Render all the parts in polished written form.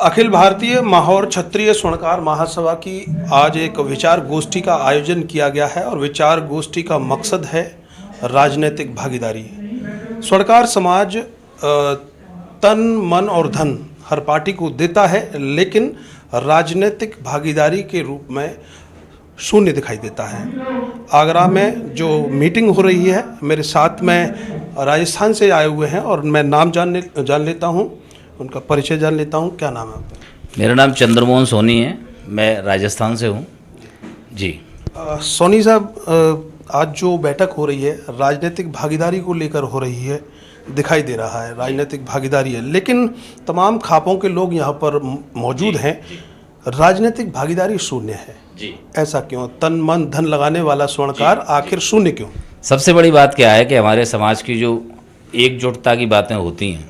अखिल भारतीय माहौर क्षत्रिय स्वर्णकार महासभा की आज एक विचार गोष्ठी का आयोजन किया गया है और विचार गोष्ठी का मकसद है राजनीतिक भागीदारी। स्वर्णकार समाज तन मन और धन हर पार्टी को देता है, लेकिन राजनीतिक भागीदारी के रूप में शून्य दिखाई देता है। आगरा में जो मीटिंग हो रही है, मेरे साथ में राजस्थान से आए हुए हैं और मैं नाम जान लेता हूं, उनका परिचय जान लेता हूं। क्या नाम है आपका? मेरा नाम चंद्रमोहन सोनी है, मैं राजस्थान से हूं जी। सोनी साहब, आज जो बैठक हो रही है राजनीतिक भागीदारी को लेकर हो रही है, दिखाई दे रहा है राजनीतिक भागीदारी है, लेकिन तमाम खापों के लोग यहाँ पर मौजूद हैं। राजनीतिक भागीदारी शून्य है जी। ऐसा क्यों? तन मन धन लगाने वाला स्वर्णकार आखिर शून्य क्यों? सबसे बड़ी बात क्या है कि हमारे समाज की जो एकजुटता की बातें होती हैं,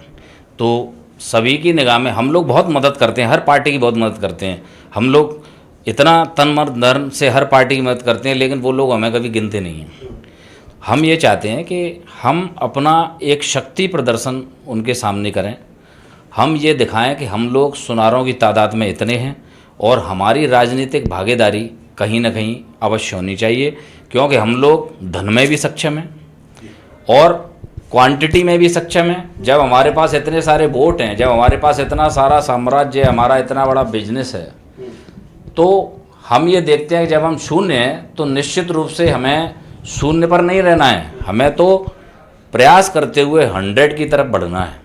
तो सभी की निगाह में हम लोग बहुत मदद करते हैं, हर पार्टी की बहुत मदद करते हैं। हम लोग इतना तन मन धन से हर पार्टी की मदद करते हैं, लेकिन वो लोग हमें कभी गिनते नहीं हैं। हम ये चाहते हैं कि हम अपना एक शक्ति प्रदर्शन उनके सामने करें। हम ये दिखाएं कि हम लोग सुनारों की तादाद में इतने हैं और हमारी राजनीतिक भागीदारी कहीं ना कहीं अवश्य होनी चाहिए, क्योंकि हम लोग धन में भी सक्षम हैं और क्वांटिटी में भी सक्षम है। जब हमारे पास इतने सारे वोट हैं, जब हमारे पास इतना सारा साम्राज्य है, हमारा इतना बड़ा बिजनेस है, तो हम ये देखते हैं कि जब हम शून्य हैं तो निश्चित रूप से हमें शून्य पर नहीं रहना है, हमें तो प्रयास करते हुए 100 की तरफ बढ़ना है।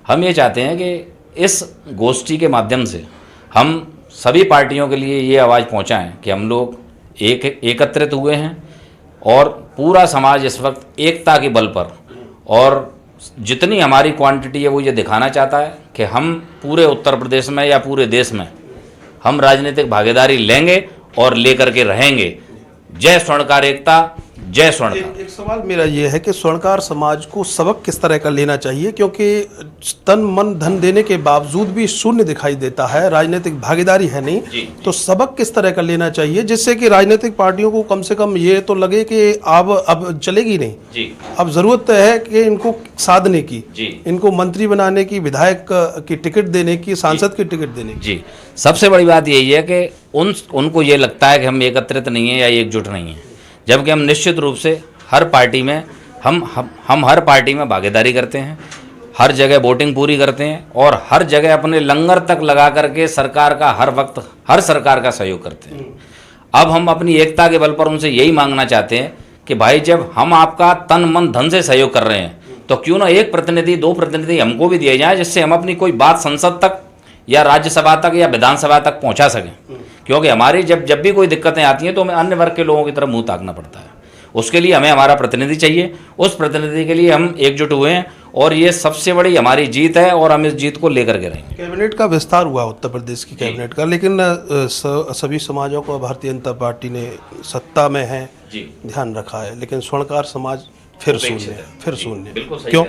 हम ये चाहते हैं कि इस गोष्ठी के माध्यम से हम सभी पार्टियों के लिए ये आवाज़ पहुंचाएं कि हम लोग एकत्रित हुए हैं और पूरा समाज इस वक्त एकता के बल पर और जितनी हमारी क्वांटिटी है वो ये दिखाना चाहता है कि हम पूरे उत्तर प्रदेश में या पूरे देश में हम राजनीतिक भागीदारी लेंगे और लेकर के रहेंगे। जय स्वर्णकार एकता, जय स्वर्णकार। एक सवाल मेरा ये है कि स्वर्णकार समाज को सबक किस तरह का लेना चाहिए, क्योंकि तन मन धन देने के बावजूद भी शून्य दिखाई देता है, राजनीतिक भागीदारी है नहीं जी। तो सबक किस तरह का लेना चाहिए जिससे कि राजनीतिक पार्टियों को कम से कम ये तो लगे कि अब चलेगी नहीं जी। अब जरूरत है कि इनको साधने की जी। इनको मंत्री बनाने की, विधायक की टिकट देने की, सांसद की टिकट देने की जी। सबसे बड़ी बात यही है कि उनको ये लगता है कि हम एकत्रित नहीं है या एकजुट नहीं है, जबकि हम निश्चित रूप से हर पार्टी में हम हर पार्टी में भागीदारी करते हैं, हर जगह वोटिंग पूरी करते हैं और हर जगह अपने लंगर तक लगा करके सरकार का हर वक्त हर सरकार का सहयोग करते हैं। अब हम अपनी एकता के बल पर उनसे यही मांगना चाहते हैं कि भाई, जब हम आपका तन मन धन से सहयोग कर रहे हैं तो क्यों ना एक प्रतिनिधि, 2 प्रतिनिधि हमको भी दिए जाए, जिससे हम अपनी कोई बात संसद तक या राज्यसभा तक या विधानसभा तक पहुंचा सकें। क्योंकि हमारी जब भी कोई दिक्कतें आती हैं तो हमें अन्य वर्ग के लोगों की तरफ मुंह ताकना पड़ता है। उसके लिए हमें हमारा प्रतिनिधि चाहिए, उस प्रतिनिधि के लिए हम एकजुट हुए हैं और ये सबसे बड़ी हमारी जीत है और हम इस जीत को लेकर के रहेंगे। कैबिनेट का विस्तार हुआ उत्तर प्रदेश की कैबिनेट का, लेकिन सभी समाजों को भारतीय जनता पार्टी ने सत्ता में है ध्यान रखा है, लेकिन स्वर्णकार समाज फिर शून्य। क्यों?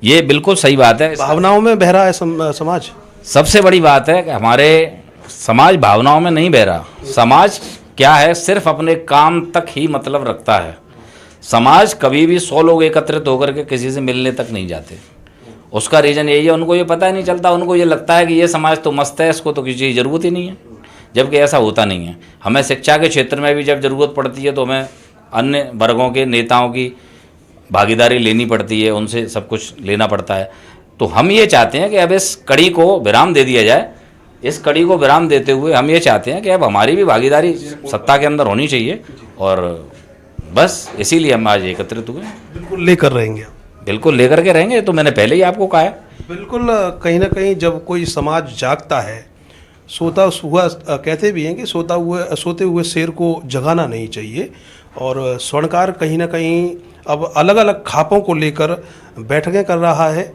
ये बिल्कुल सही बात है। भावनाओं में बह रहा है समाज। सबसे बड़ी बात है कि हमारे समाज भावनाओं में नहीं बह रहा। समाज क्या है, सिर्फ अपने काम तक ही मतलब रखता है। समाज कभी भी 100 लोग एकत्रित होकर के किसी से मिलने तक नहीं जाते। उसका रीज़न यही है, उनको ये पता ही नहीं चलता, उनको ये लगता है कि ये समाज तो मस्त है, इसको तो किसी की ज़रूरत ही नहीं है, जबकि ऐसा होता नहीं है। हमें शिक्षा के क्षेत्र में भी जब ज़रूरत पड़ती है तो हमें अन्य वर्गों के नेताओं की भागीदारी लेनी पड़ती है, उनसे सब कुछ लेना पड़ता है। तो हम ये चाहते हैं कि अब इस कड़ी को विराम दे दिया जाए। इस कड़ी को विराम देते हुए हम ये चाहते हैं कि अब हमारी भी भागीदारी सत्ता के अंदर होनी चाहिए और बस इसीलिए हम आज एकत्रित हुए। बिल्कुल लेकर रहेंगे, बिल्कुल लेकर के रहेंगे, तो मैंने पहले ही आपको कहा है। बिल्कुल, कहीं ना कहीं जब कोई समाज जागता है, सोता हुआ, कहते भी हैं कि सोते हुए शेर को जगाना नहीं चाहिए। और स्वर्णकार कहीं ना कहीं अब अलग अलग खापों को लेकर बैठकें कर रहा है,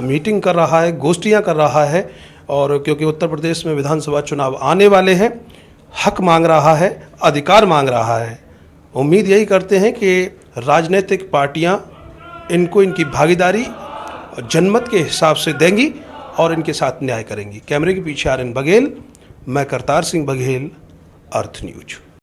मीटिंग कर रहा है, गोष्ठियां कर रहा है, और क्योंकि उत्तर प्रदेश में विधानसभा चुनाव आने वाले हैं, हक मांग रहा है, अधिकार मांग रहा है। उम्मीद यही करते हैं कि राजनीतिक पार्टियां इनको इनकी भागीदारी जनमत के हिसाब से देंगी और इनके साथ न्याय करेंगी। कैमरे के पीछे आर्यन बघेल, मैं करतार सिंह बघेल, अर्थ न्यूज।